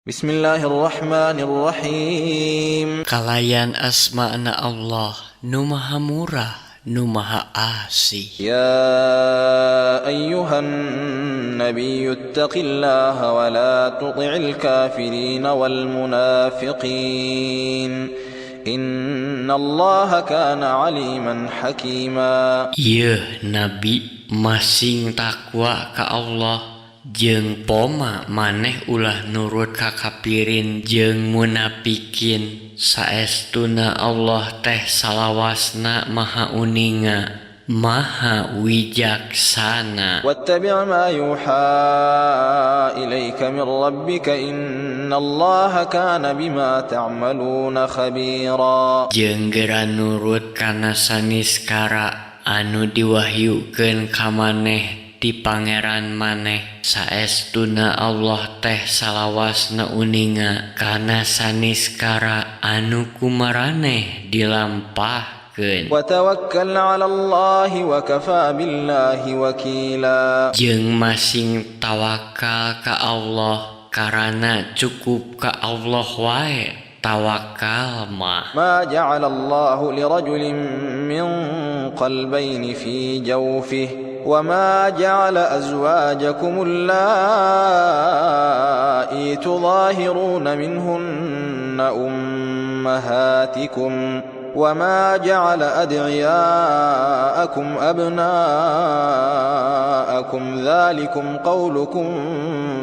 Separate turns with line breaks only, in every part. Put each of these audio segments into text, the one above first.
Bismillahirrahmanirrahim.
Kalayan asma'na Allah nu maha murah nu maha asih.
Ya ayyuhan nabiyyu ittaqillaha wa la tuti'il kafirin wal munafiqin. Innallaha kana aliman hakima.
Ieu nabi masing takwa ka Allah jeung poma maneh ulah nurut ka kafirin jeung munafikin. Saestuna Allah teh salawasna maha uninga maha wijaksana.
Wattabi' ma yuha ilaika min rabbika innallaha kana bima ta'maluna khabira.
Jeung geura nurut kana saniskara anu diwahyukeun ka maneh ti pangeran maneh. Saestuna Allah teh salawasna uninga kana saniskara anu kumaraneh dilampahkeun.
Wa tawakkal 'ala Allahi wa kafa billahi wakila.
Jeung masing tawakal ka Allah karana cukup ka Allah wae tawakal mah.
Ma ja'ala Allahu li rajulin min qalbayni fi jawfihi وما جعل أزواجكم اللائي تظاهرون منهن أمهاتكم وما جعل أدعياءكم أبناءكم ذلكم قولكم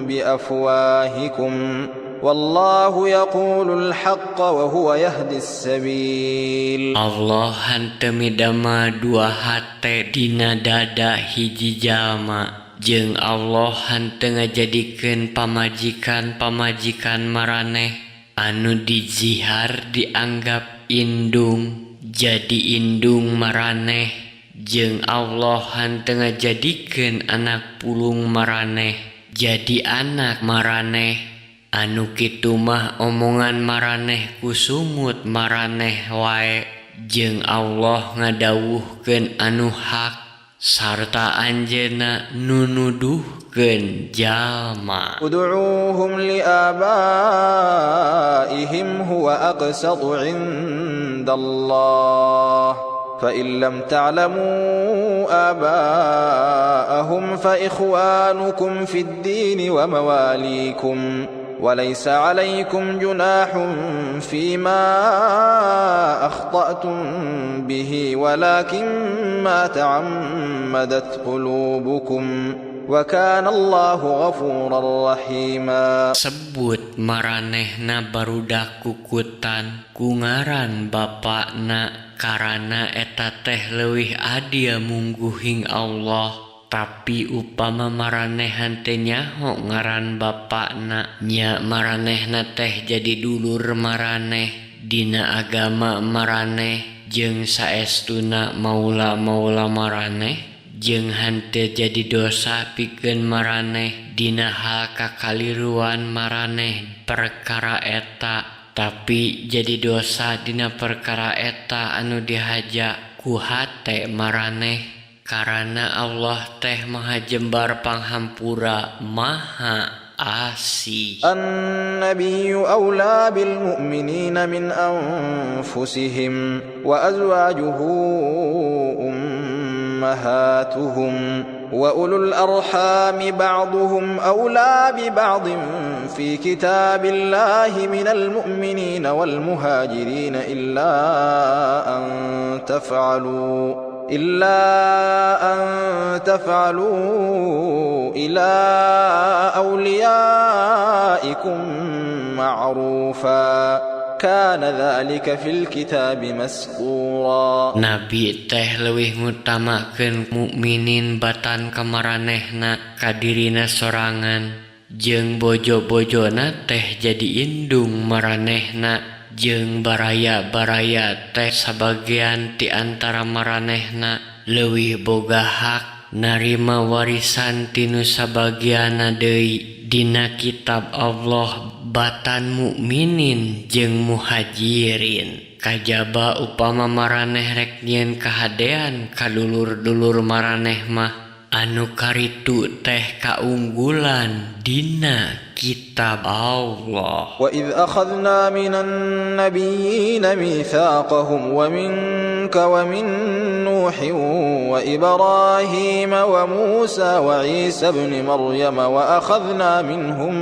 بأفواهكم والله يقول الحق وهو يهدي السبيل.
Allah henteu midama dua hate dina dada hiji jalma jeung Allah henteu ngajadikeun pamajikan maraneh anu dijihar dianggap indung jadi indung maraneh jeung Allah henteu ngajadikeun anak pulung maraneh jadi anak maraneh. Anu kitu mah omongan maraneh ku sumut maraneh wae jeung Allah ngadawuhkeun anu hak sarta anjeunna nu nuduhkeun jalma.
Ud'uuhum liabaihim huwa aqsatu 'indallah. فإن لم تعلموا آباءهم فإخوانكم في الدين ومواليكم وليس عليكم جناح فيما أخطأتم به ولكن ما تعمدت قلوبكم وكان الله غفورا رحيما.
Sebut maranehna barudak kukutan ku ngaran bapakna karana eta teh leuwih adia mungguhing Allah. Tapi upama maraneh teh nyaho ngaran bapakna nya maranehna teh jadi dulur maraneh dina agama maraneh jeung saestuna maula maraneh jeung henteu jadi dosa pikeun maraneh dina hal kakaliruan maraneh perkara eta tapi jadi dosa dina perkara eta anu dihaja ku hate maraneh karana Allah teh maha jembar panghampura maha asih.
An-nabiyyu awla bil mu'minina min anfusihim wa azwajuhu ummahatuhum wa ulul arhami ba'duhum awla bi ba'din fi kitabillahi minal mu'minina wal muhajirin illa an تفعلوا إلى أوليائكم معروفا كان ذلك في الكتاب مسطورا.
Nabi teh leuwih ngutamakeun mukminin batan kamaranehna kadirina sorangan jeung bojo-bojona teh jadi indung maranehna jeung baraya-baraya teh sabagian ti antara maranehna leuwih boga hak narima warisan tinu sabagiana deui dina kitab Allah batan mukminin jeung muhajirin. Kajaba upama maraneh rek nyieun kahadean ka dulur-dulur maraneh mah anu karitu teh kaunggulan dina kitab Allah.
وإذ أخذنا من النبيين ميثاقهم ومنك ومن نوح وإبراهيم وموسى وعيسى ابن مريم وأخذنا منهم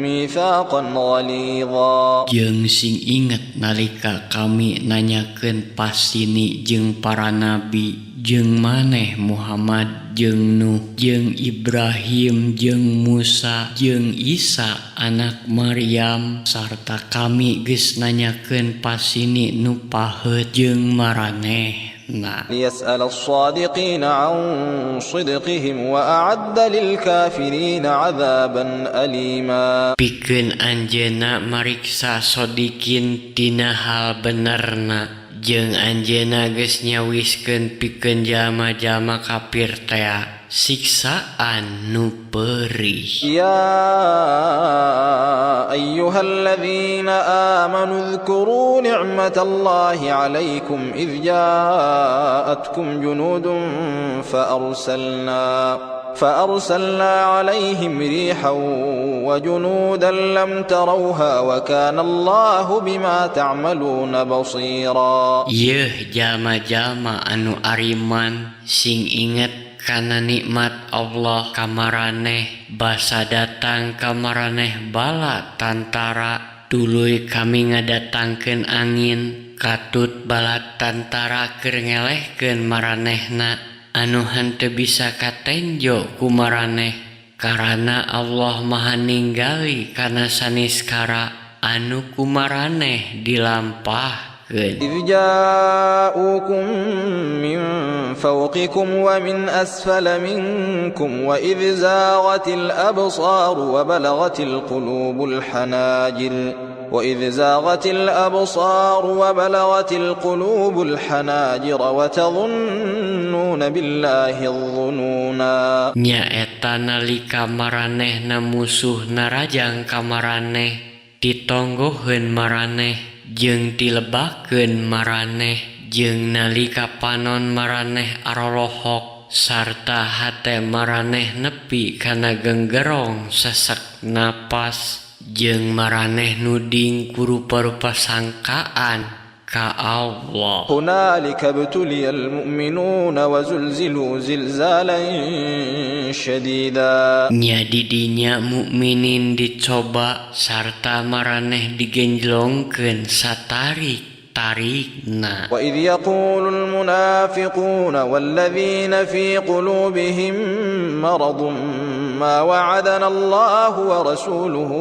ميثاقا غليظا.
Jeung sing inget nalika kami nanyakeun pasini jeung para nabi jeung maneh Muhammad jeung Nuh jeung Ibrahim jeung Musa jeung Isa anak Maryam sarta kami geus nanyakeun pasini nu paheut jeung maranehna.
ليسأل الصادقين عن صدقهم وأعد للكافرين عذابا أليما.
Pikeun anjeunna mariksa sodikin tina hal benerna jeung anjeunna geus nyawiskeun pikeun jalma-jalma kafir tea siksaan nu perih.
يا أيها الذين آمنوا اذكروا نعمة الله عليكم إذ جاءتكم جنود فأرسلنا عليهم ريحا وجنودا لم تروها وكان الله بما تعملون بصيرا.
Yeuh jalma-jalma anu ariman sing inget kana nikmat Allah ka maraneh basa datang ka maraneh bala tantara tuluy kami ngadatangkeun angin katut bala tantara keur ngelehkeun maranehna anu henteu bisa katenjo ku maraneh karana Allah maha ninggali kana saniskara anu ku maraneh dilampahkeun.
إذ جاءوكم من فوقكم ومن أسفل منكم وإذ زاغت الأبصار وبلغت القلوب الحناجر وتظنون بالله الظنونا.
Nyaeta nalika maranehna musuh narajang ka maraneh ditonggoheun maraneh jeung dilebakeun maraneh jeung nalika panon maraneh arolohok sarta hate maraneh nepi kana genggerong sesek napas jeung maraneh nuding ku rupa-rupa sangkaan ka Allah.
هنالك ابتلي المؤمنون وزلزلوا زلزالا شديدا.
Nya di dinya mukminin dicoba sarta maraneh digenjlongkeun satarik-tarikna.
وإذ يقول المنافقون والذين في قلوبهم مرض ما وعدنا الله ورسوله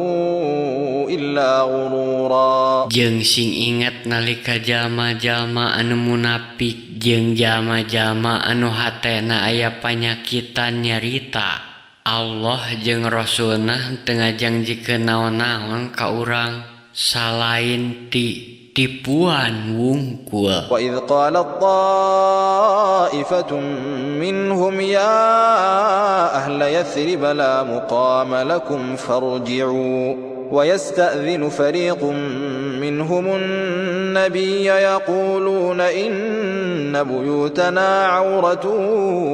إلا غرورا.
Jeung sing ingat nalika jalma-jalma anu munafik jeung jalma-jalma anu hatena aya panyakitan nyarita Allah jeung Rasulna teu ngajangjikeun naon-naon ka urang salain tipuan wungkul.
وإذ قالت طائفة منهم يا أهل يثرب لا مقام لكم فارجعوا ويستأذن فريق منهم النبي يقولون إن بيوتنا عورة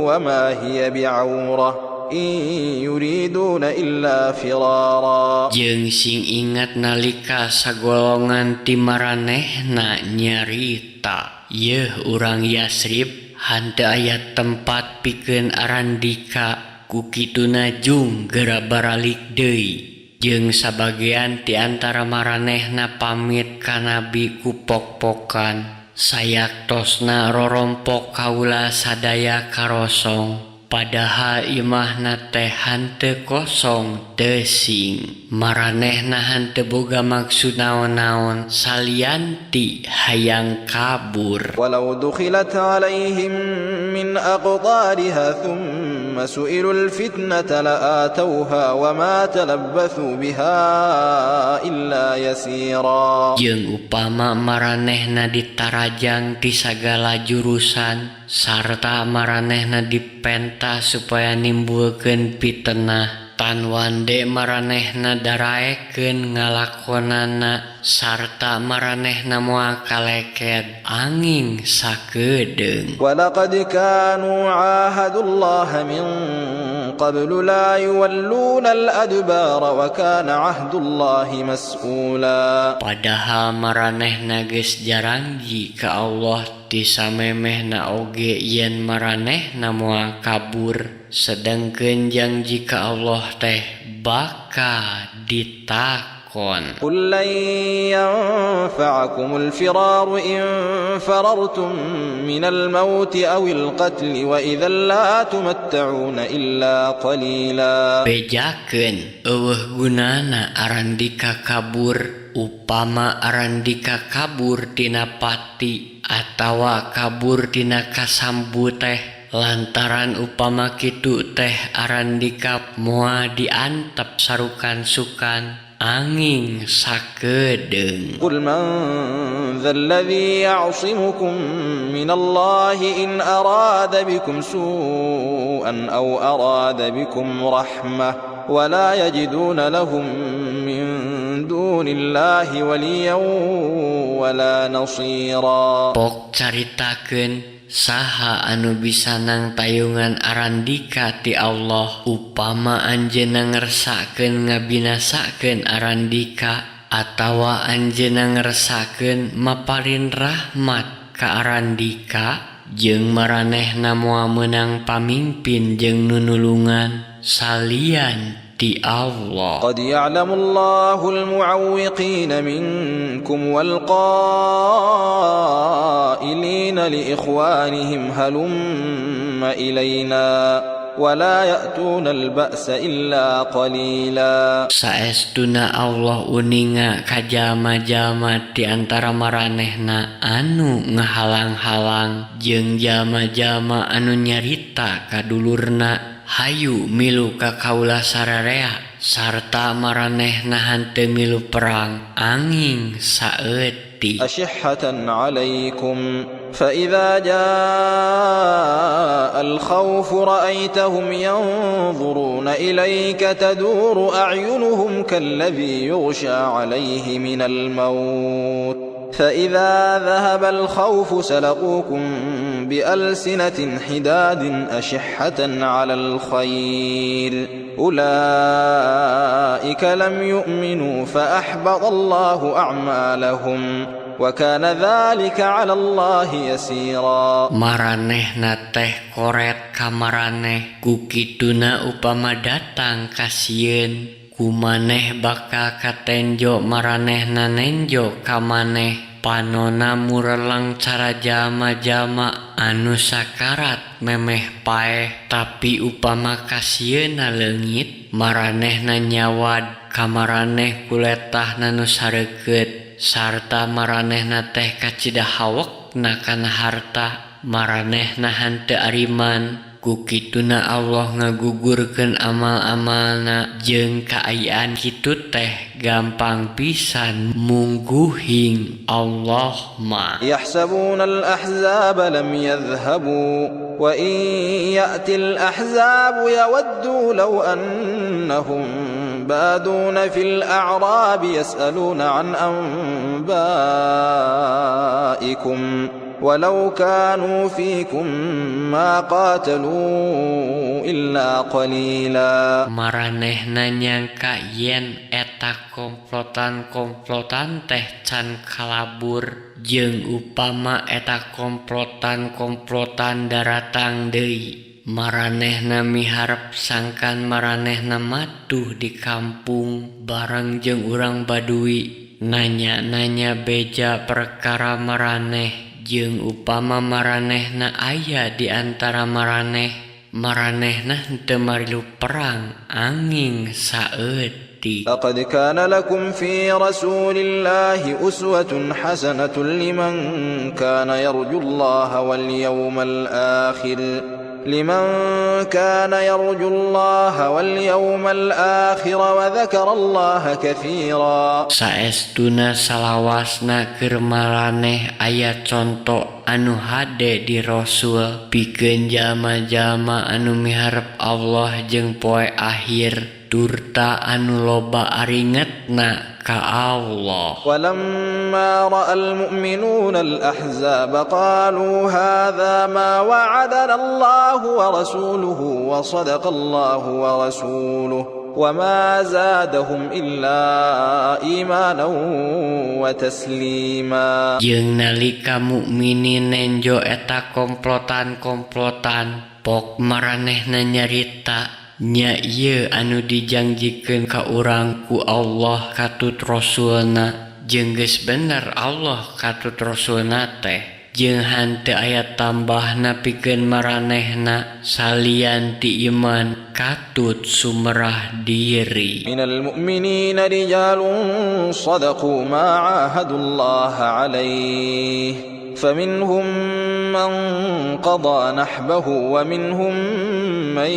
وما هي بعورة إن يريدون إلا فرارا.
Jeung sing ingat nalika sagolongan ti maranehna nyarita yeuh urang Yasrib henteu aya tempat pikeun arandika ku kituna jung geura baralik deui. Jeung sabagean ti antara maranehna pamit ka Nabi ku pok-pokan sayaktosna rorompok kaula sadaya karosong padahal imahna teh henteu kosong teuing maranehna henteu boga maksud naon-naon salianti hayang kabur.
ولو دخلت عليهم من أقطارها ثم سئلوا الفتنة لآتوها وما تلبثوا بها إلا يسيرا.
Jeung upama maranehna ditarajang ti sagala jurusan sarta maranehna dipenta supaya nimbulkeun fitnah tan wande maranehna daraekeun ngalakonana sarta maranehna moal kaleket anging sakedeung.
ولقد كانوا عاهدوا الله من قبل لا يولون الأدبار وكان عهد الله مسؤولا.
Padahal maranehna geus jarangji ka Allah ti samemehna oge yen maranehna moal kabur, sedengkeun janji ka Allah teh baka ditakon.
قل لن ينفعكم الفرار إن فررتم من الموت أو القتل وإذا لا تمتعون إلا قليلا.
Bejakeun eueuh gunana arandika kabur upama arandika kabur tina pati atawa kabur tina kasambu teh lantaran upama kitu teh arandika moal diantep sarukan sukan anging sakedeung.
قل من ذا الذي يعصمكم من الله إن أراد بكم سوءا أو أراد بكم رحمة ولا يجدون لهم من دون الله وليا ولا نصيرا.
Pok caritakeun saha anu bisa nang tayungan arandika ti Allah upama anjeunna ngersakeun ngabinasakeun arandika atawa anjeunna ngersakeun maparin rahmat ka arandika jeung maranehna moal meunang pamimpin jeung nunulungan salian ti Allah.
قد يعلم الله المعوقين منكم والقائلين لإخوانهم هلم إلينا ولا يأتون البأس إلا قليلا.
Saestuna Allah uninga ka jalma-jalma di antara maranehna anu ngahalang-halang jeung jalma-jalma anu nyarita ka dulurna hayu milu ka kaula sararea sarta maranehna hanteu milu perang anging saeuti.
أشحة عليكم فإذا جاء الخوف رأيتهم ينظرون إليك تدور أعينهم كالذي يغشى عليه من الموت فإذا ذهب الخوف سلقوكم بألسنة حداد أشحة على الخير أولئك لم يؤمنوا فأحبط الله أعمالهم وكان ذلك على الله يسيرا.
Maranehna teh koret ka maraneh ku kituna upama datang kasieun kumaneh bakal katenjo maranehna nenjo ka maneh panona murelang cara jalma-jalma anu sakarat memeh paeh tapi upama kasieuna leungit maranehna nyawad ka maraneh kuletahna nu sareukeut sarta maranehna teh kacidahawekna kana harta maranehna hanteu ariman ku kituna Allah ngagugurkeun amal-amalna jeung kaayaan kitu teh gampang pisan mungguhing Allah mah.
يحسبون الأحزاب لم يذهبوا وإن يأتي الأحزاب يودوا لو أنهم بادون في الأعراب يسألون عن أنبائكم ولو كانوا فيكم ما قاتلوا إلا قليلا.
Maranehna nyangka yen eta komplotan-komplotan teh can kalabur jeung upama eta komplotan-komplotan daratang deui maranehna miharep sangkan maranehna matuh di kampung bareng jeung urang Badui nanya-nanya beja perkara maraneh jeung upama maranehna aya di antara maranehna henteu marilu perang anging saeuti.
لقد كان لكم في رسول الله أسوة حسنة لمن كان يرجو الله واليوم الآخر وذكر الله كثيرا.
Saestuna salawasna keur maraneh aya conto anu hade di Rasul pikeun jalma-jalma anu miharep Allah jeung poe akhir tuturta anu loba aringetna ka Allah.
ولما رأى المؤمنون الأحزاب قالوا هذا ما وعدنا الله ورسوله وصدق الله ورسوله وما زادهم إلا إيمانا وتسليما.
Jeung nalika mukminin nenjo eta komplotan-komplotan pok maranehna nyarita nya ieu anu dijanjikeun ka urang ku Allah katut Rasulna jeung geus bener Allah katut Rasulna teh jeung hanteu aya tambahna pikeun maranehna salian ti iman katut sumerah diri.
Minal mu'minina rijalun sadaqu ma 'ahadullah 'alaihi فمنهم من قضى نحبه ومنهم من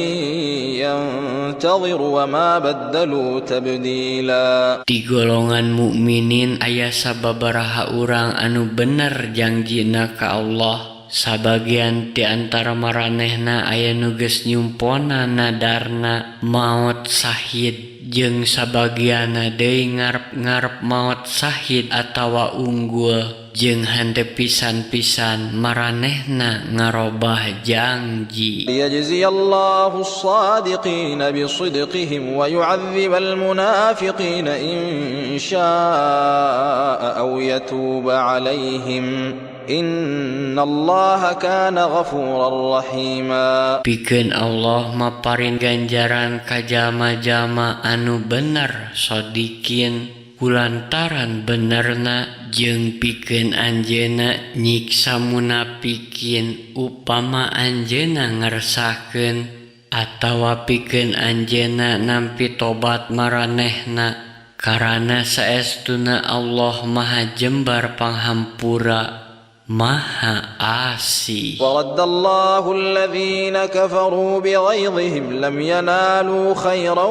ينتظر وما بدلوا تبديلا.
Di golongan mukminin aya sababaraha urang anu bener janjina ka Allah. Sabagian ti antara maranehna aya nu geus nyumpona nadarna maot sahid jeung sabagianna deui ngarep-ngarep maot sahid atawa unggul. Jeung henteu pisan-pisan maranehna ngarobah janji.
Liyajziyallahu as-sadiqina bisidqihim wa yu'adzibal munafiqina in syaa'a aw yatuba 'alaihim. Innallaha kana ghafurar rahima. Pikeun Allah maparin ganjaran ka jalma-jalma anu bener sodikin kulantaran benerna jeung pikeun anjeunna nyiksa munafikin upama anjeunna ngeresahkeun atawa pikeun anjeunna nampi tobat maranehna karana saestuna Allah Maha Jembar Panghampura Maha Asih. وَرَدَّ اللَّهُ الَّذِينَ كَفَرُوا بِغَيْظِهِمْ لَمْ يَنَالُوا خَيْرًا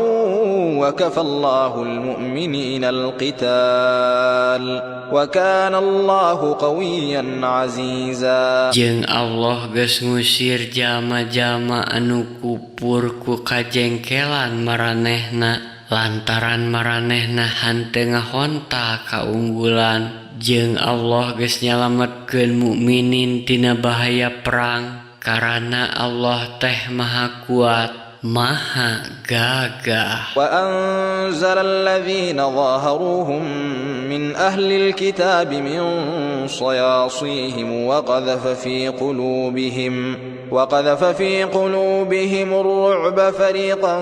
وَكَفَى اللَّهُ الْمُؤْمِنِينَ الْقِتَالَ وَكَانَ اللَّهُ قَوِيًّا عَزِيزًا. Jeung Allah geus ngusir jalma-jalma anu kupur ku kajengkelan maranehna lantaran maranehna hanteu ngahonta kaunggulan. Jeung Allah geus nyalametkeun mukminin tina bahaya perang karana Allah teh Maha Kuat Maha Gagah. Wa anzalal ladzina zaharuhum min ahlil kitab min sayasihim wa qadhafa fi qulubihim ar-ru'ba fariqan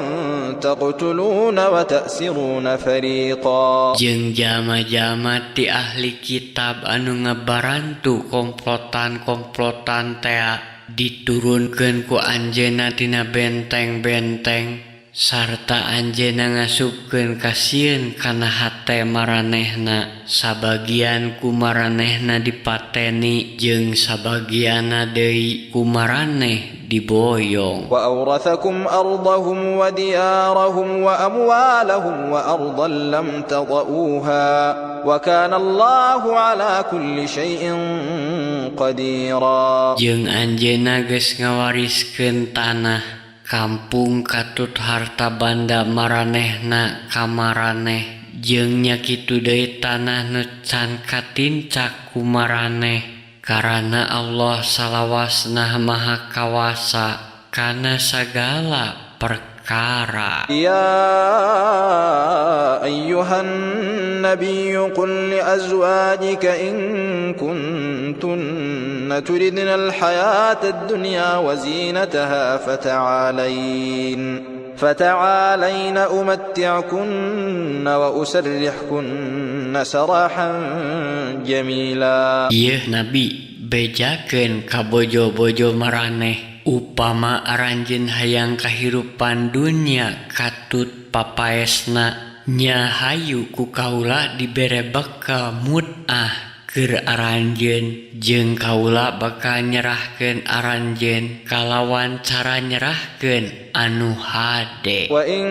taqtuluna wa ta'siruna fariqa. Jeung jalma-jalma ti ahli kitab anu ngabarantu komplotan-komplotan teh diturunkeun ku anjeunna tina benteng-benteng sarta anjeunna ngasupkeun kasieun kana hate maranehna sabagian ku maranehna dipateni jeung sabagianna deui ku maraneh diboyong. Wa awrathakum ardahum wa diyarahum wa amwalahum wa ardan lam tadauha wa kana Allahu ala kulli syai'in qadira. Jeung anjeunna geus ngawariskeun tanah kampung katut harta banda maranehna ka maraneh jeung nya kitu deui tanah nu can katincak ku maraneh karana Allah salawasna Maha Kawasa kana sagala perkara. Ya ayyuhan nabiyyu qul li azwajika in kuntunna turidna al-hayata ad-dunya wa zinataha فتعالين أمتعكن وأسرحكن سراحا جميلا. Ieu Nabi bejakeun ka bojo-bojo maraneh upama aranjeun hayang kahirupan dunya katut papaesna nya hayu ku kaula dibere bekal mut'ah keur aranjeun jeung kaula bakal nyerahkeun aranjeun kalawan cara nyerahkeun anu hade. Wa in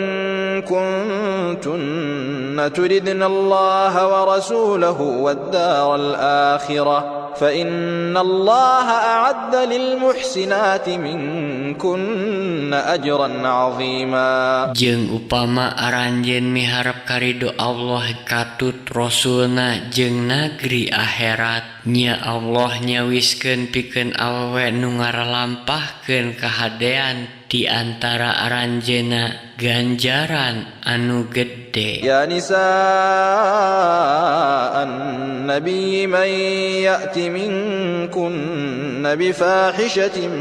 kuntunna turidna Allah wa rasulahu wad daral akhirah
فإن الله أعد للمحسنات منكن أجرا عظيما.
Jeung upama aranjeun miharep karido Allah katut Rasulna jeung nagri akhirat, nya Allah nyawiskeun pikeun awewe nu ngaralampahkeun kahadean di antara aranjeuna ganjaran anu gede.
Ya nisa an-nabi man ya'ti minkunna bifahishatin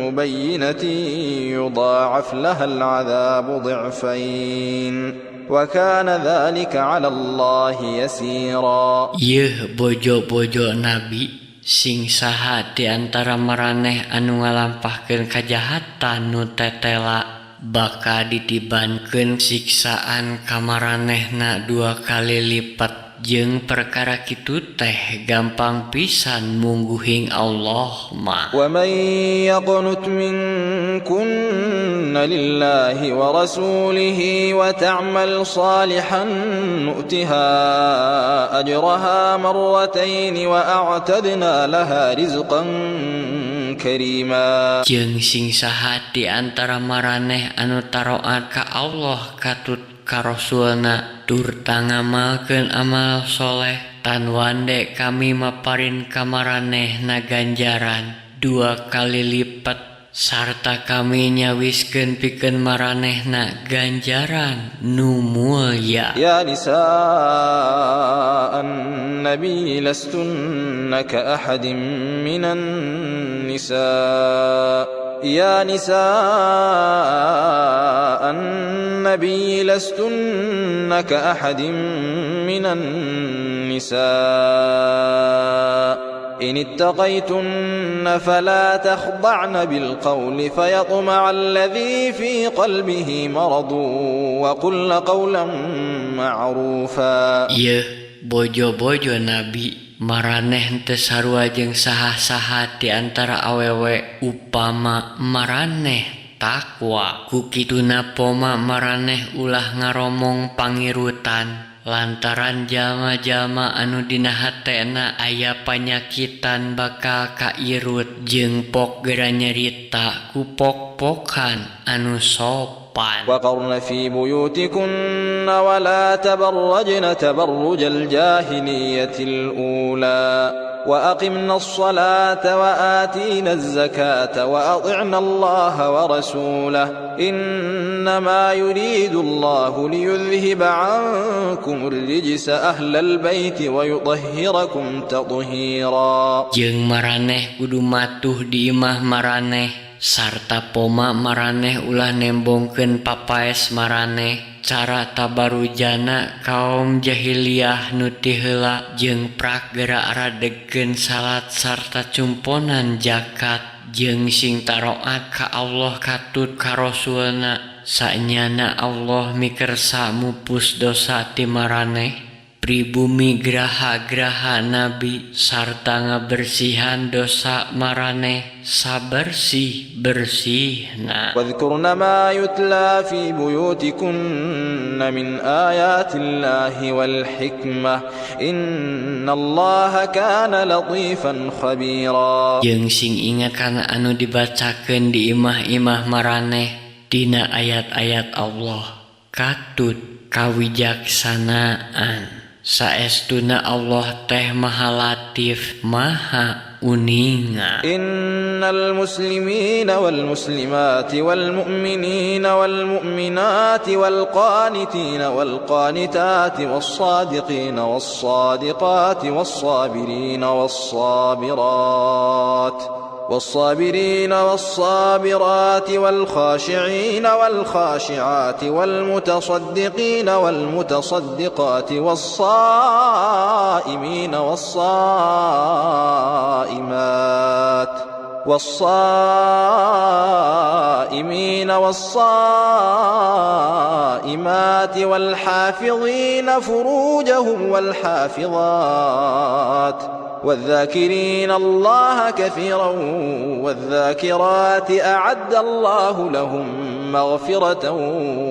mubayyinatin yudha'af laha al-'adhabu dhi'fain wa kana dhalika 'ala Allahi yasira.
Yeuh bojo-bojo nabi, sing saha di antara maraneh anu ngalampahkeun kajahatan nu tetela baka ditibankeun siksaan ka maranehna 2 kali lipat. Jeung perkara kitu teh gampang pisan mungguhing Allah mah.
Wa man yaqnut minkunna lillahi wa rasulihi wa ta'mal salihan nu'tiha ajraha marratayn wa a'tadna laha rizqan karima.
Jeung sing saha di antara maraneh anu taroat ka Allah katut ka Rasulna tur tangamalkeun amal soleh, tan wande kami maparin ka maranehna ganjaran 2 kali lipat, sarta kami nyawiskeun pikeun maranehna ganjaran nu mulya.
Ya nisa an-nabi lastunna ka ahadin minan nisa. يا نساء النبي لستن كأحد من النساء إن اتقيتن فلا تخضعن بالقول فيطمع الذي في قلبه مرض وقلن قولا معروفا.
Bojo-bojo nabi, maraneh henteu sarua jeung saha-saha di antara awewe upama maraneh takwa. Ku kituna poma maraneh ulah ngaromong pangirutan lantaran jalma-jalma anu dina hatena aya panyakitan bakal kairut jeung pok gera nyerita ku pok-pokan anu sopan.
وقرن في بيوتكن ولا تبرجن تبرج الجاهلية الأولى وأقمنا الصلاة وآتينا الزكاة وأطعنا الله ورسوله إنما يريد الله ليذهب عنكم الرجس أهل البيت ويطهركم تطهيرا.
Jeung maraneh kudu matuh di imah maraneh sarta poma maraneh ulah nembongkeun papaes maraneh cara tabarujana kaum jahiliyah nu ti heula jeung prak geura aradegkeun salat sarta cumponan zakat jeung sing taroat ka Allah katut ka Rasulna sanyana Allah mikersa mupus dosa ti maraneh pribumi graha-graha nabi sarta ngabersihan dosa maraneh sabersih-bersihna.
Wadhkurna ma yutla fi buyutikunna min ayatillahi wal hikmah innallaha kana latifan khabira.
Jeung sing ingat kana anu dibacakeun di imah-imah maraneh dina ayat-ayat Allah katut kawijaksanaan. Saestuna Allah teh maha latif maha uninga.
Innal muslimina wal muslimati wal mu'minina wal mu'minati wal qanitina wal qanitati was sadiqina was sadiqati was sabirina was sabirat والصابرين والصابرات والخاشعين والخاشعات والمتصدقين والمتصدقات والصائمين والصائمات والحافظين فروجهم والحافظات والذاكرين الله كثيرا والذاكرات أعد الله لهم مغفرة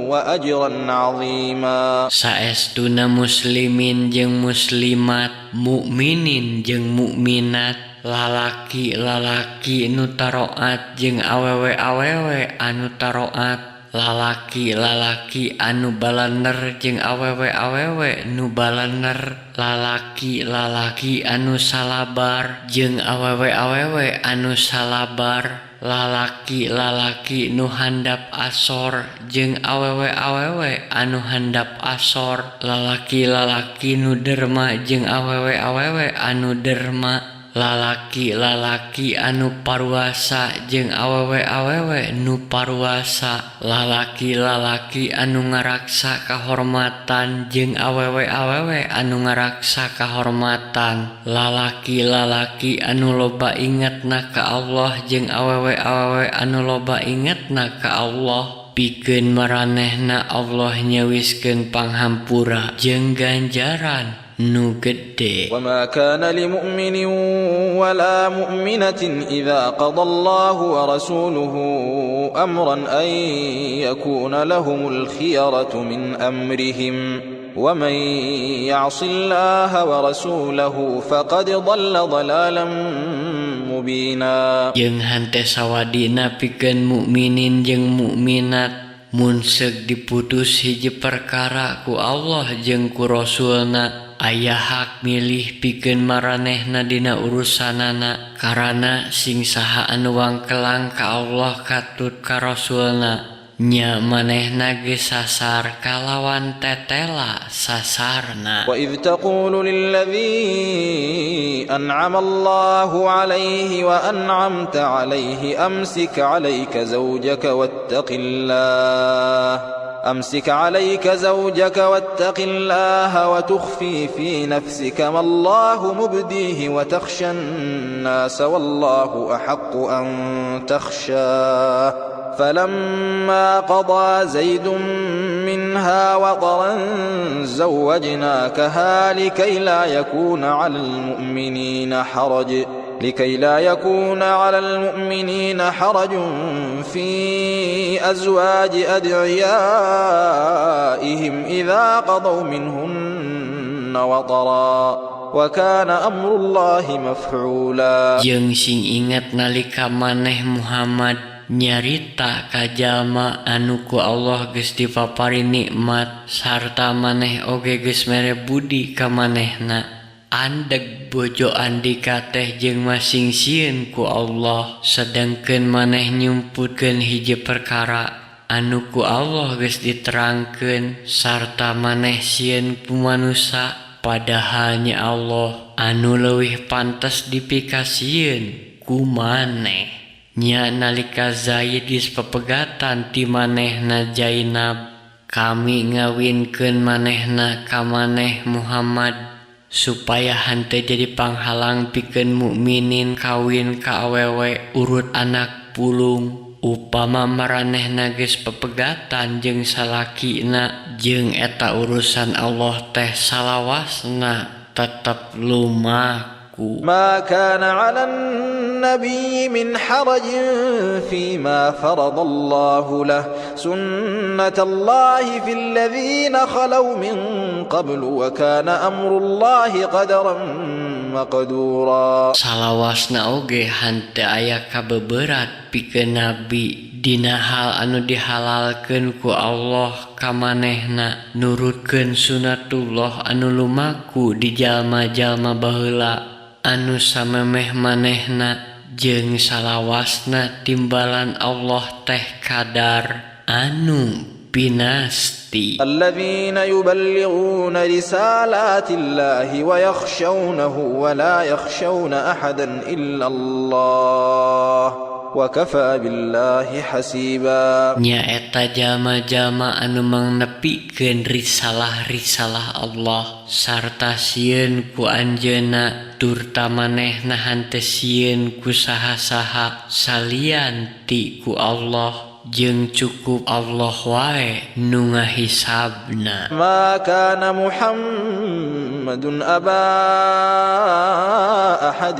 وأجرا عظيما.
Saestuna muslimin jeung muslimat, mukminin jeung mukminat, lalaki-lalaki nu taroat jeung awewe-awewe anu taroat, lalaki-lalaki anu balaner jeung awewe-awewe nu balaner, lalaki-lalaki anu salabar jeung awewe-awewe anu salabar, lalaki-lalaki nu handap asor jeung awewe-awewe anu handap asor, lalaki-lalaki nu derma jeung awewe-awewe anu derma, lalaki-lalaki anu paruasa jeung awewe-awewe nu paruasa, lalaki-lalaki anu ngaraksa kahormatan jeung awewe-awewe anu ngaraksa kahormatan, lalaki-lalaki anu loba ingetna ka Allah jeung awewe-awewe anu loba ingetna ka Allah. Pikeun maranehna Allah nyawiskeun panghampura jeung ganjaran nu gede.
وما كان لمؤمن ولا مؤمنة إذا قضى الله ورسوله أمرا أن يكون لهم الخيرة من أمرهم ومن يعص الله ورسوله فقد ضل ضلالا مبينا.
Jeung hante sawadina pikeun mukminin jeung mukminat mun seug diputus hiji perkara ku Allah jeung ku Rasulna, aya hak milih pikeun maranehna dina urusanana, karana sing saha anu wangkelang ka Allah katut ka Rasulna, nya manehna ge sasar kalawan tetela sasarna.
وإذ تقول للذي أنعم الله عليه وأنعمت عليه أمسك عليك زوجك واتق الله وتخفي في نفسك ما الله مبديه وتخشى الناس والله أحق أن تخشاه فلما قضى زيد منها وطرا زوجناكها لكي لا يكون على المؤمنين حرج في أزواج أدعيائهم إذا قضوا منهن وطرا وكان أمر الله مفعولا.
Jeung sing ingat nalika maneh Muhammad nyarita ka jalma anu ku Allah geus dipapari nikmat sarta maneh oge geus mere budi ka manehna, andeg bojo andika teh jeung masing sieun ku Allah, sedengkeun maneh nyumputkeun hiji perkara anu ku Allah geus diterangkeun sarta maneh sieun ku manusia, padahal nya Allah anu leuwih pantes dipikasieun ku maneh. Nya nalika Zaid geus pepegatan ti manehna Zainab, kami ngawinkeun manehna ka maneh Muhammad supaya henteu jadi panghalang pikeun mukminin kawin ka awewe urut anak pulung. Upama maranehna geus pepegatan jeung salakina jeung eta urusan Allah teh salawasna tetep lumaku.
ما كان على النبي من حرج فيما فرض الله له سنة الله في الذين خلوا من قبل وكان أمر الله قدرا مقدورا.
Salawasna oge henteu aya kabeberat pikeun nabi dina hal anu dihalalkeun ku Allah ka manehna, nurutkeun sunatullah anu lumaku di jalma-jalma baheula anu samemeh manehna, jeung salawasna timbalan Allah teh kadar anu pinasti.
الذين يبلغون رسالات الله ويخشونه ولا يخشون أحدا إلا الله وكفى بالله حسيبا.
Nya eta jalma-jalma anu mangnepikeun risalah-risalah Allah sarta sieun ku anjeunna turta manehna henteu sieun ku saha-saha salian ti ku Allah, jeung cukup Allah wae nu ngahisabna.
ما كان محمد أبا أحد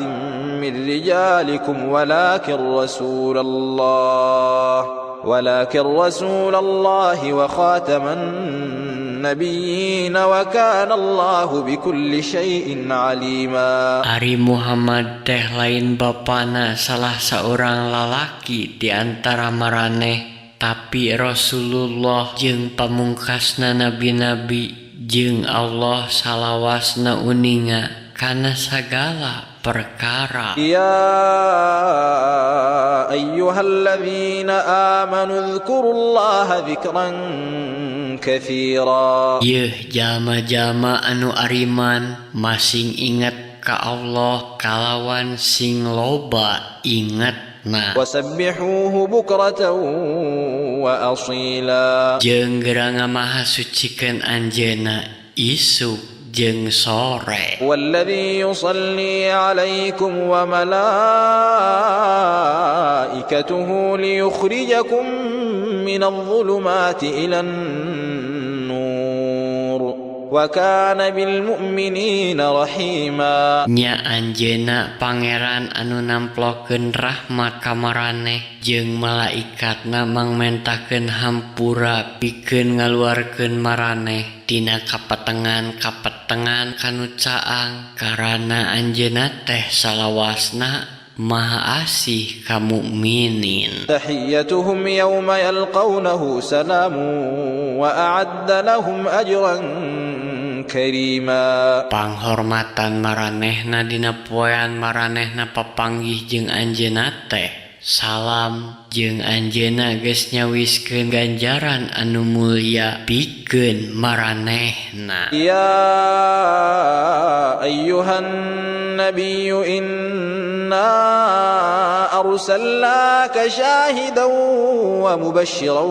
من رجالكم ولكن رسول الله ولكن رسول الله وخاتم النبيين وكان الله بكل شيء عليما.
Ari Muhammad teh lain bapana salah seorang lalaki di antara maraneh, tapi Rasulullah jeung pamungkasna nabi-nabi jeung Allah salawasna uninga kana sagala perkara.
يا أيها الذين آمنوا اذكروا الله ذكرا كثيرا.
Yeuh jalma-jalma anu ariman masing ingat ka Allah kalawan sing loba ingatna.
وسبحوه بكرة وأصيلا.
Jeung geura ngamahasucikeun anjeunna isuk jeung sore.
والذي يصلي عليكم وملائكته ليخرجكم من الظلمات إلى النور وكان بالمؤمنين رحيما.
Nya anjeunna pangeran anu namplokeun rahmat ka maraneh jeung malaikatna mangmentakeun hampura pikeun ngaluarkeun maraneh tina kapetengan kanu caang karana anjeunna teh salawasna maha asih ka mukminin.
تحيتهم يوم يلقونه سلام وأعد لهم أجرا كريما.
Panghormatan maranehna dina poean maranehna papanggih jeung anjeunna teh salam jeung anjeunna geus nyawiskeun ganjaran anu mulya pikeun maranehna.
يا أيها النبي إنا أرسلناك شاهدا ومبشرا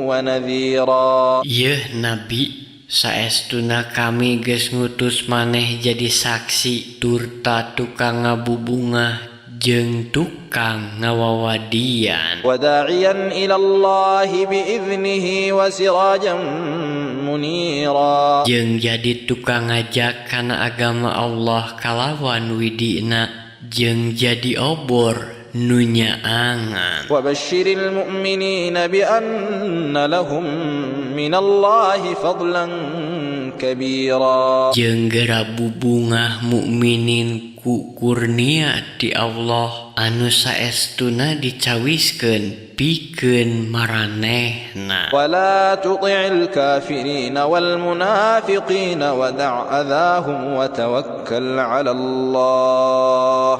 ونذيرا.
Yeuh Nabi, saestuna kami geus ngutus maneh jadi saksi turta tukang ngabubungah jeung tukang ngawawadian.
وداعيا إلى الله بإذنه وسراجا منيرا.
Jeung jadi tukang ngajak kana agama Allah kalawan widina jeung jadi obor nu nyaangan.
وبشر المؤمنين بأن لهم من الله فضلا كبيرا.
Jeung geura bubungah mukminin ku kurnia ti Allah anu saestuna dicawiskeun pikeun maranehna.
ولا تطع الكافرين والمنافقين ودع أذاهم وتوكل على الله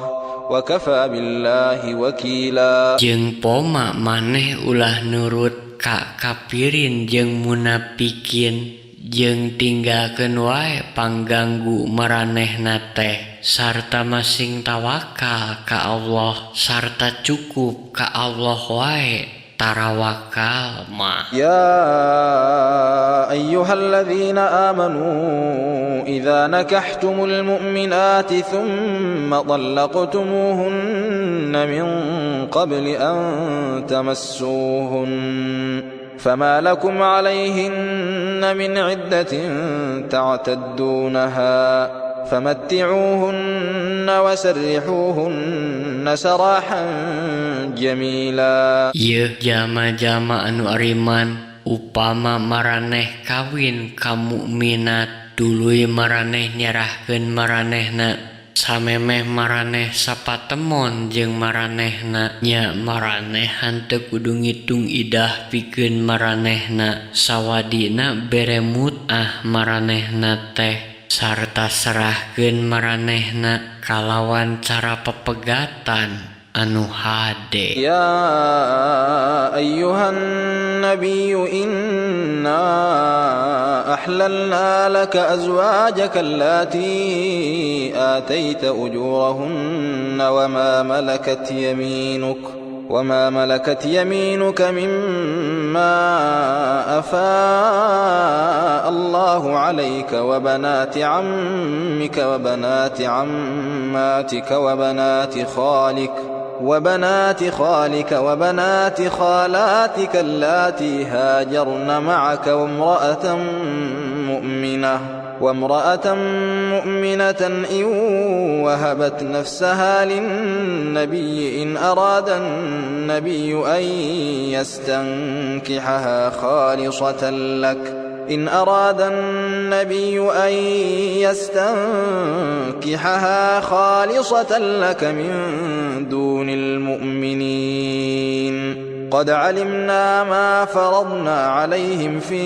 وكفى بالله وكيلا.
Jeung poma maneh ulah nurut ka kafirin jeung munafikin jeung tinggalkeun wae pangganggu maranehna teh sarta masing tawakal ka Allah sarta cukup ka Allah wae tarawakal mah.
يا أيها الذين آمنوا إذا نكحتم المؤمنات ثم طلقتموهن من قبل أن تمسوهن فما لكم عليهن من عدة تعتدونها فمتعوهن وسرحوهن سراحا جميلا.
Yeuh jalma-jalma anu ariman upama maraneh kawin ka mukminat tuluy maraneh nyerahkeun maranehna samemeh maraneh sapatemon jeung maranehna nya maraneh hanteu kudu ngitung idah pikeun maranehna sawadina bere mut'ah maranehna teh sarta serahkeun maranehna kalawan cara pepegatan anu hade.
يا أيها النبي إنا أحللنا لك أزواجك اللاتي آتيت أجورهن وما ملكت يمينك مما أفاء الله عليك وبنات عمك وبنات عماتك وبنات خالك وبنات خالاتك اللاتي هاجرن معك وامرأة مؤمنة وامرأة مؤمنة إن وهبت نفسها للنبي إن أراد النبي أن يستنكحها خالصة لك من دون المؤمنين قد علمنا ما فرضنا عليهم في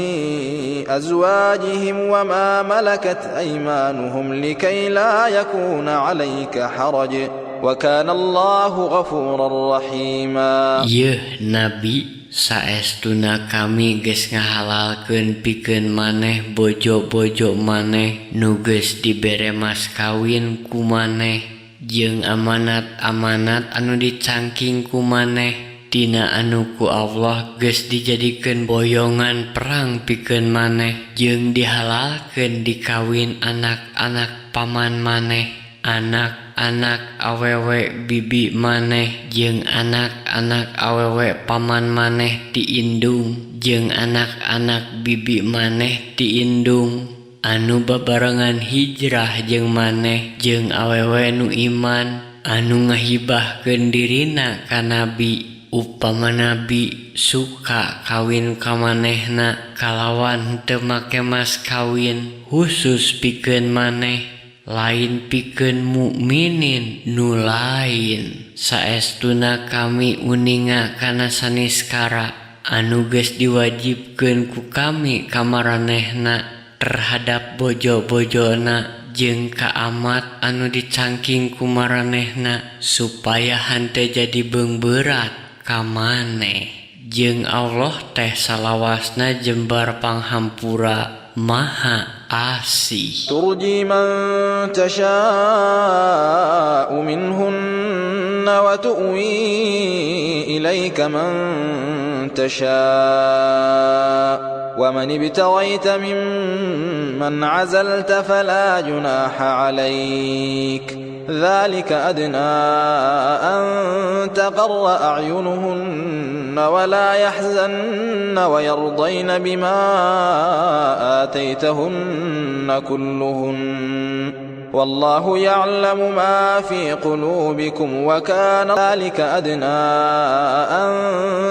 أزواجهم وما ملكت أيمانهم لكي لا يكون عليك حرج وكان الله غفورا رحيما.
Yeuh Nabi, saestuna kami geus ngahalalkeun pikeun maneh bojo-bojo maneh nu geus dibere mas kawin ku maneh jeung amanat-amanat anu dicangking ku maneh tina anu ku Allah geus dijadikeun boyongan perang pikeun maneh jeung dihalalkeun dikawin anak-anak paman maneh, anak-anak awewe bibi maneh jeung anak-anak awewe paman maneh diindung jeung anak-anak bibi maneh diindung anu babarengan hijrah jeung maneh jeung awewe nu iman anu ngahibahkeun dirina ka Nabi. Upama Nabi suka kawin ka manehna kalawan henteu make mas kawin khusus pikeun maneh lain pikeun mukminin nu lain, saestuna kami uninga kana saniskara anu geus diwajibkeun ku kami ka maranehna terhadap bojo-bojona jeung ka amat anu dicangking ku maranehna supaya henteu jadi beungberat ka maneh. Jeung Allah teh salawasna jembar panghampura maha asih.
Turji man tasha'u minhunna wa tu'wi ilayka man tasha' wa man ibtaghayta mimman 'azalta fala junaha 'alayk ذلك أدنى أن تقر أعينهن ولا يحزن ويرضين بما آتيتهن كلهن والله يعلم ما في قلوبكم وكان ذلك أدنى أن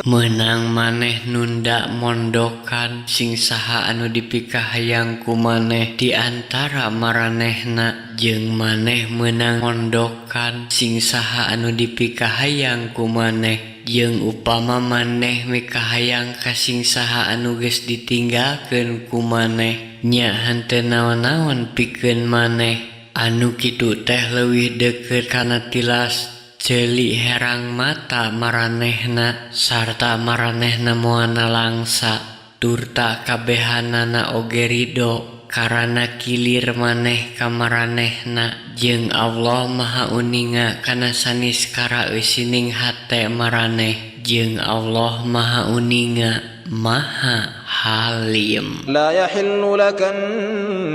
Menang maneh nunda mondokan sing saha anu dipikahayang ku maneh di antara maranehna jeung maneh menang mondokan sing saha anu dipikahayang ku maneh jeung upama maneh mikahayang ka sing saha anu geus ditinggalkeun ku maneh nya henteu naon-naon pikeun maneh anu kitu teh leuwih deukeut kana tilas ceuli herang mata maranehna sarta maranehna moana langsa turta kabehanana oge ridho karana kilir maneh ka maranehna jeung Allah maha uninga kana saniskara eusining hate maraneh jeung Allah maha uninga maha halim.
La yahillu lakan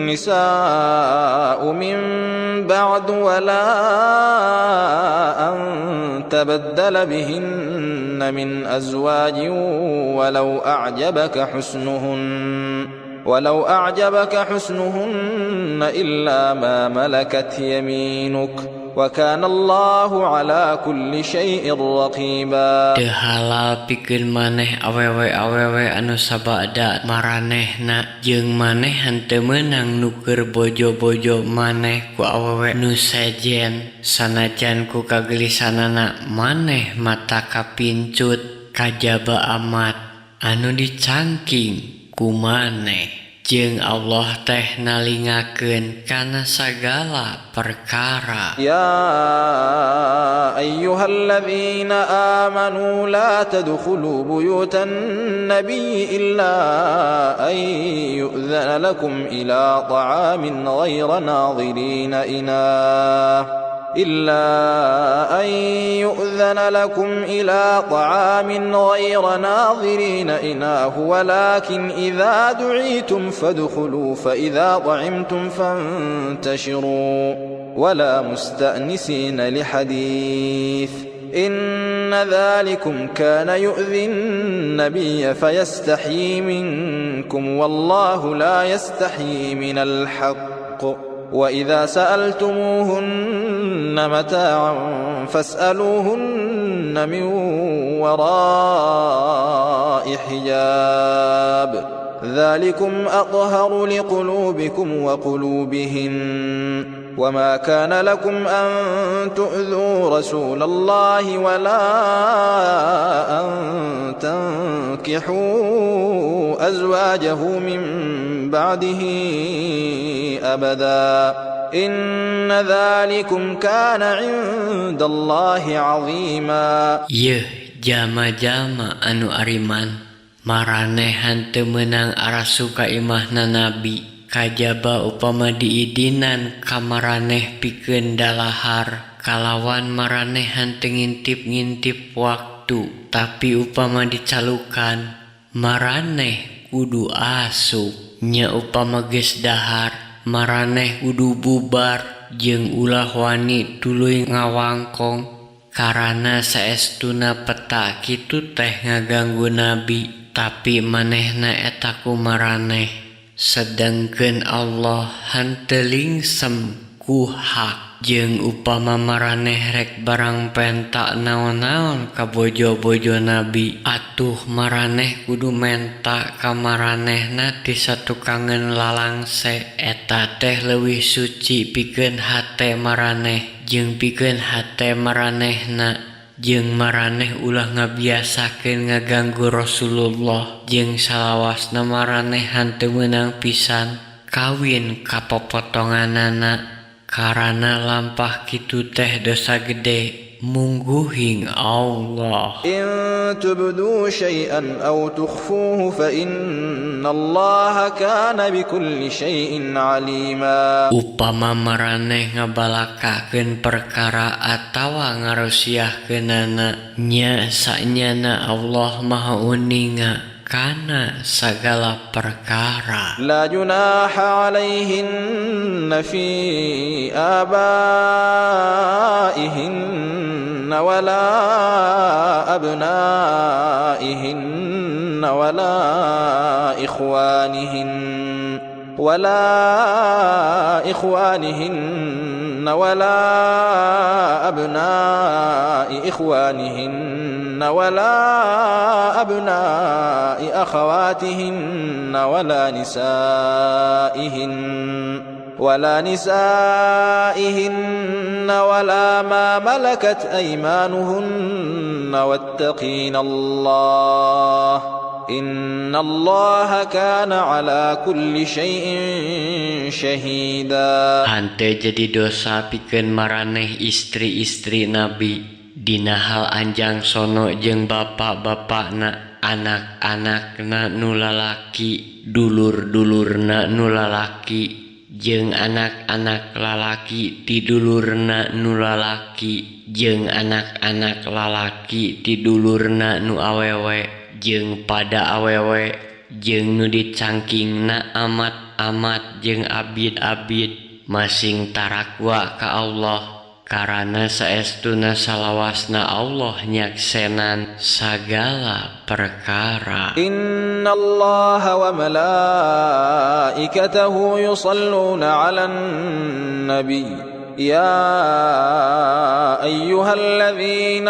nisa'u min ba'du wa la an tabaddala bihinna min azwajin walau a'jabaka husnuhunna illa ma malakat yaminuk وَكَانَ اللَّهُ عَلَى كُلِّ شَيْءٍ رَقِيبًا.
Teu halal pikeun maneh awewe-awewe anu sabada maranehna jeung maneh henteu meunang nuker bojo-bojo maneh ku awewe nu sejen sanajan ku kagelisanana maneh mata kapincut kajaba amat anu dicangking ku maneh. Jeung Allah teh nalingakeun kana sagala perkara.
Ya ayyuhalladzina amanu la tadkhulu buyutan nabiyyi illa an yu'dzana lakum ila ta'amin ghayra nadhirina إناه ولكن إذا دعيتم فادخلوا فإذا طعمتم فانتشروا ولا مستأنسين لحديث إن ذلكم كان يؤذي النبي فيستحيي منكم والله لا يستحيي من الحق وإذا سألتموهن متاعا فاسألوهن من وراء حجاب ذلكم أطهر لقلوبكم وقلوبهن وما كان لكم أن تؤذوا رسول الله ولا أن تنكحوا أزواجه من بعده أبدا إن ذلكم كان عند الله عظيما.
Yeuh jama-jama anu ariman, maranehan teu meunang arasu ka imahna Nabi. Kajaba upama diidinan ka maraneh pikeun dalahar, kalawan maranehan teu ngintip-ngintip waktu, tapi upama dicalukan maraneh kudu asup. Nya upama geus dahar maraneh kudu bubar jeung ulah wani tuluy ngawangkong, karana saestuna peta kitu teh ngaganggu Nabi, tapi manehna eta ku maraneh. Sedengkeun Allah henteu lingsem ku hak, jeung upama maraneh rek barang penta naon-naon ka bojo-bojo Nabi, atuh maraneh kudu menta ka maranehna ti satukangeun lalangse. Eta teh leuwih suci pikeun hate maraneh jeung pikeun hate maranehna. Jeung maraneh ulah ngabiasakeun ngaganggu Rasulullah, jeung salawasna maranehan teu meunang pisan kawin ka popotonganana, karana lampah kitu teh dosa gede mungguhing Allah.
إن تبدوا شيئا أو تخفوه فإن الله كان بكل شيء عليما.
Upama maraneh ngabalakakeun perkara atawa ngarusiahkeunana, nya sanyana Allah maha uninga kana sagala perkara.
لا جناح عليهن في آبائهن ولا أبنائهن ولا إخوانهن ولا أبناء إخوانهن ولا أبناء أخواتهن ولا نسائهن ولا ما ملكت أيمانهن واتقين الله إن الله كان على كل شيء شهيدا.
Hante jadi dosa pikeun maraneh istri-istri Nabi, dina hal anjang sono jeung bapa-bapana, anak-anakna nu lalaki, dulur-dulurna nu lalaki, jeung anak-anak lalaki ti dulurna nu lalaki, jeung anak-anak lalaki ti dulurna nu awewe, jeung pada awewe, jeung nu dicangkingna amat-amat jeung abid-abid, masing tarakwa ka Allah, karana saestuna salawasna Allah nyaksenan sagala perkara.
إن الله وملائكته يصلون على النبي يا أيها الذين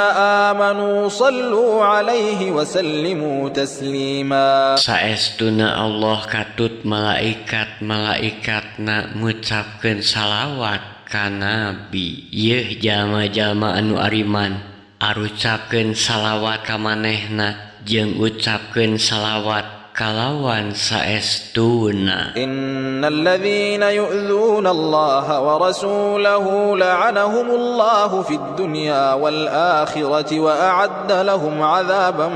آمنوا صلوا عليه وسلموا تسليما.
Saestuna Allah katut malaikat-malaikatna ngucapkeun salawat ka Nabi. Yeuh jalma-jalma anu ariman, arucapkeun salawat ka manehna jeung ucapkeun salawat kalawan saestuna.
إن الذين يؤذون الله ورسوله لعنهم الله في الدنيا والآخرة وأعد لهم عذابا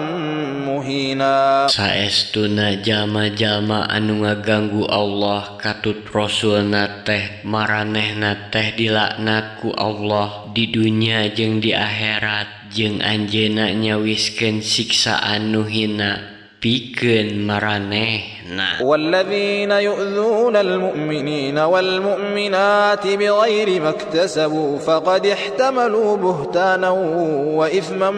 مهينا.
Saestuna jalma-jalma anu ngaganggu Allah katut Rasulna teh maranehna teh dilaknat ku Allah di dunia jeung di akhirat, jeung anjeunna nyawiskeun siksaan nu hina pikeun maranehna.
والذين يؤذون المؤمنين والمؤمنات بغير ما اكتسبوا فقد احتملوا بهتانا وإثما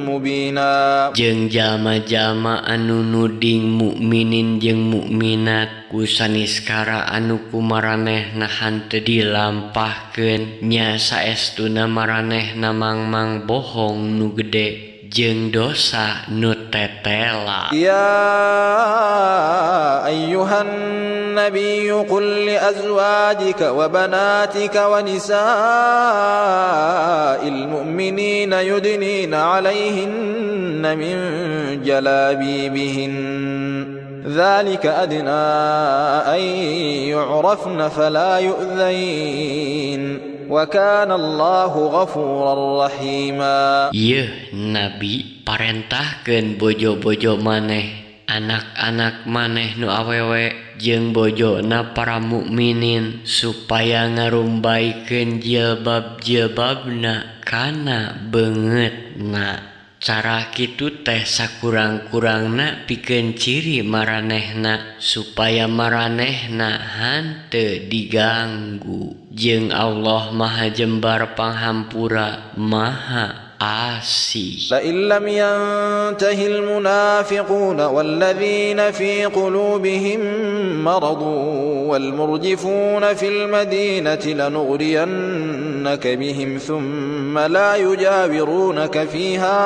مبينا.
Jeung jalma-jalma anu nuding mukminin jeung mukminat ku saniskara anu ku maranehna hanteu dilampahkeun nya saestuna maranehna mangmang bohong nu gede jeung dosa nu tetela.
يا أيها النبي قل لأزواجك وبناتك ونساء المؤمنين يدنين عليهن من جلابيبهن ذلك أدنى أن يعرفن فلا يؤذين وكان الله غفورا رحيما.
Yeuh Nabi parentahkeun bojo-bojo maneh, anak-anak maneh nu awewe jeung bojona para mukminin supaya ngarumbaikeun jilbab-jilbabna kana beungeutna. Cara kitu teh sakurang-kurangna pikeun ciri maranehna supaya maranehna hanteu diganggu. Jeung Allah Maha Jembar Panghampura, Maha Asih.
لئن لم ينته المنافقون والذين في قلوبهم مرض والمرجفون في المدينة لنغرينك بهم ثم لا يجاورونك فيها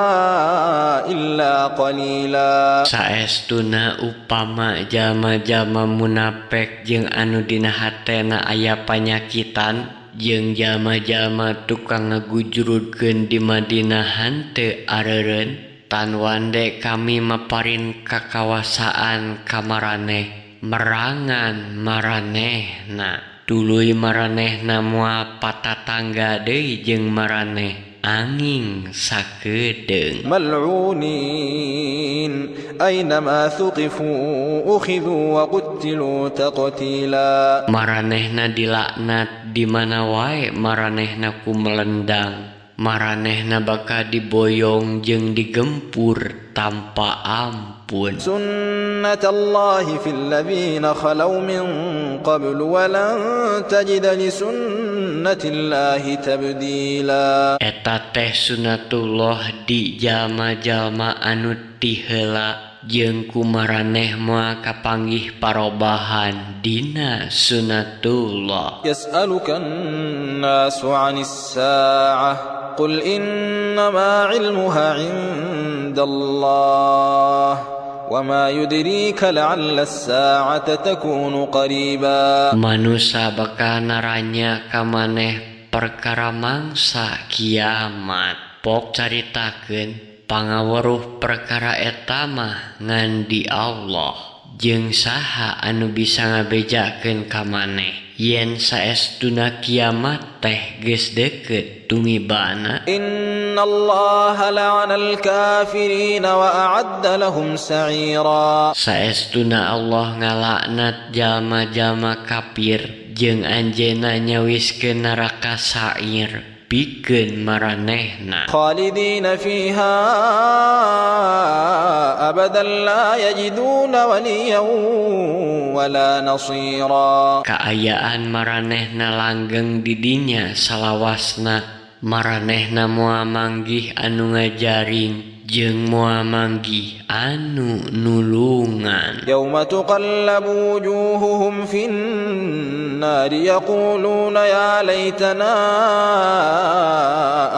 إلا قليلا.
Saestuna upama jalma-jalma munafik jeung anu dina hatena aya panyakitan jeung jalma-jalma tukang ngagujurudkeun di Madinah hanteu areureun tan wande kami maparin kakawasaan ka maraneh merangan maranehna tuluy maranehna moal patatangga deui jeung maraneh anging sakedeung.
ملعونين أينما ثقفوا أخذوا وقتلوا تقتيلا.
Maranehna dilaknat di mana wae maranehna ku melendang. Maranehna bakal diboyong jeung digempur tanpa ampun.
سنة الله في الذين خلوا من قبل ولن تجد لسنة الله تبديلا.
Eta teh sunatullah di jalma-jalma anu ti heula jeung ku maraneh moal kapanggih parobahan dina sunatullah.
يسألك الناس عن الساعة قل إنما علمها عند الله وما يدريك لعل الساعة تكون قريبا.
Manusia bakal naranya ka maneh perkara mangsa kiamat. Pok caritakeun pangaweruh perkara eta mah ngan di Allah. Jeung saha anu bisa ngabejakeun ka maneh yen saestuna kiamat teh geus deukeut tumibana.
Innallaha la'anal kafirin wa a'adda lahum sa'ira.
Saestuna Allah ngalaknat jalma-jalma kafir jeung anjeunna nyawiskeun neraka sa'ir pikeun maranehna.
Khalidina fiha abadan la yajiduna waliyan wala nasira.
Kaayaan maranehna langgeng di dinya salawasna. Maranehna moal manggih anu ngajaring jeung moal manggih anu nulungan.
Yauma tuqallabu wujuhuhum fin nari yaquluna ya laitana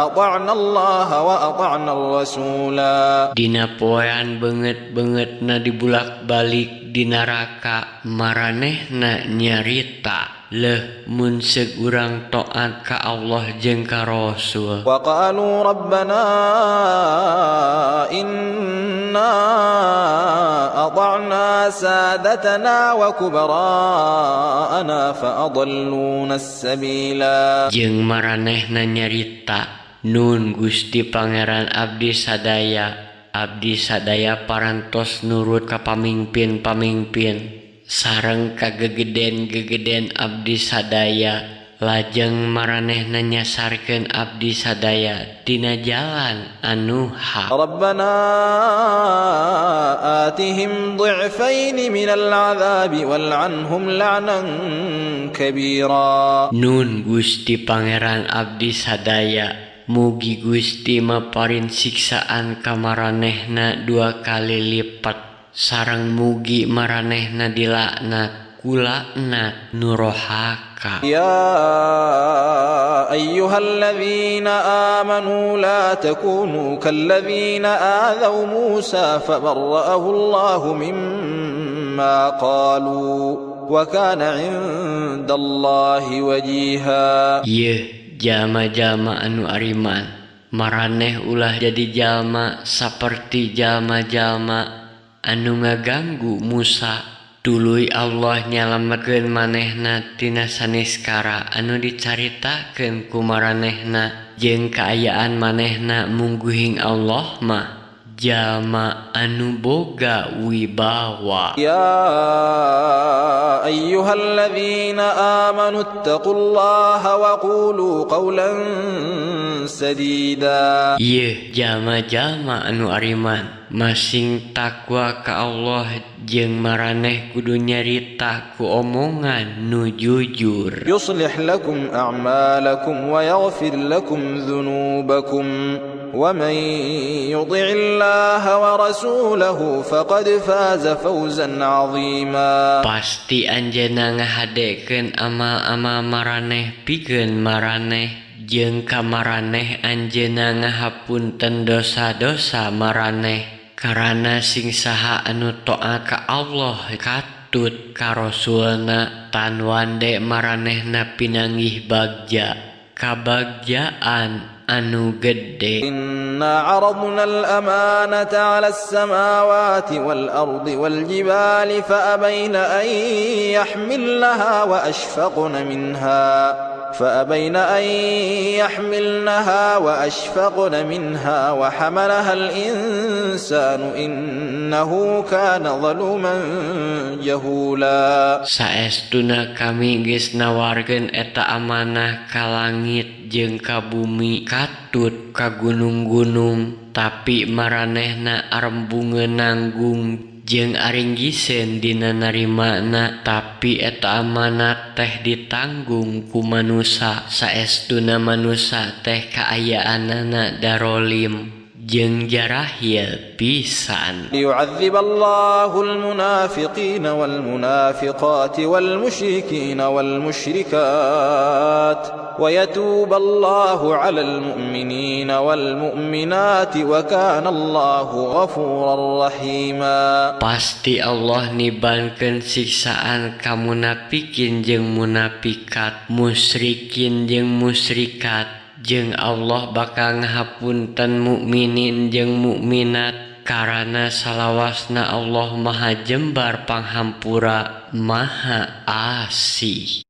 ata'na Allah wa ata'na ar-rasula.
Dina poean beungeut-beungeutna dibulak-balik di neraka maranehna nyarita leuh mun seug urang taat ka Allah jeung ka Rasul.
Wa qalu rabbana inna ata'na sadatana wa kubara'ana fa adalluna as-sabila.
Jeung maranehna nyarita nun Gusti Pangeran abdi sadaya parantos nurut ka pamimpin-pamimpin sareng kagegeden-gegeden abdi sadaya lajeng maranehna nyasarkeun abdi sadaya tina jalan anu hak.
ربنا آتهم ضعفين من العذاب والعنهم لعنا كبيرا.
Nun Gusti Pangeran abdi sadaya, mugi Gusti maparin siksaan ka maranehna 2 kali lipat, sareng mugi maranehna dilaknat ku laknat nu rohaka.
يا أيها الذين آمنوا لا تكونوا كالذين آذوا موسى فبرأه الله مما قالوا وكان عند الله وجيها.
Yeuh jalma-jalma anu ariman, maraneh ulah jadi jalma saperti jalma-jalma anu ngaganggu Musa. Tuluy Allah nyalametkeun manehna tina saniskara anu dicaritakeun ku maranehna, jeung kaayaan manehna mungguhing Allah mah jalma anu boga wibawa.
يا أيها الذين آمنوا اتقوا الله وقولوا قولا سديدا.
Yeuh jalma-jalma anu ariman, masing takwa ka Allah jeung maraneh kudu nyarita ku omongan nu jujur.
يصلح لكم أعمالكم ويغفر لكم ذنوبكم ومن يطع الله ورسوله فقد فاز فوزا عظيما.
Pasti anjeunna ngahadekeun amal-amal maraneh pikeun maraneh, jeung ka maraneh anjeunna ngahapunten dosa-dosa maraneh, karana sing saha anu taat ka Allah katut ka Rasulna tan wande maranehna pinanggih bagja kabagjaan anu gede.
إنا عرضنا الأمانة على السماوات والأرض والجبال فأبين أن يحملنها وأشفقن منها وحملها الإنسان إنه كان ظلوما جهولا.
Saestuna kami geus nawarkeun eta amanah ka langit jeung ka bumi, katut ka gunung-gunung, tapi maranehna arembungeun nanggung jeung aringgiseun dina narimana, tapi eta amanat teh ditanggung ku manusa. Saestuna manusa teh kaayaanana darolim jeung jarahil pisan.
ليعذب الله المنافقين والمنافقات والمشركين والمشركات ويتوب الله على المؤمنين والمؤمنات وكان الله غفورا رحيما.
Pasti Allah nibankeun siksaan ka munafikin jeung munafikat, musyrikin jeung musyrikat, jeung Allah bakal ngahapunten mukminin jeung mukminat, karana salawasna Allah maha jembar panghampura maha asih.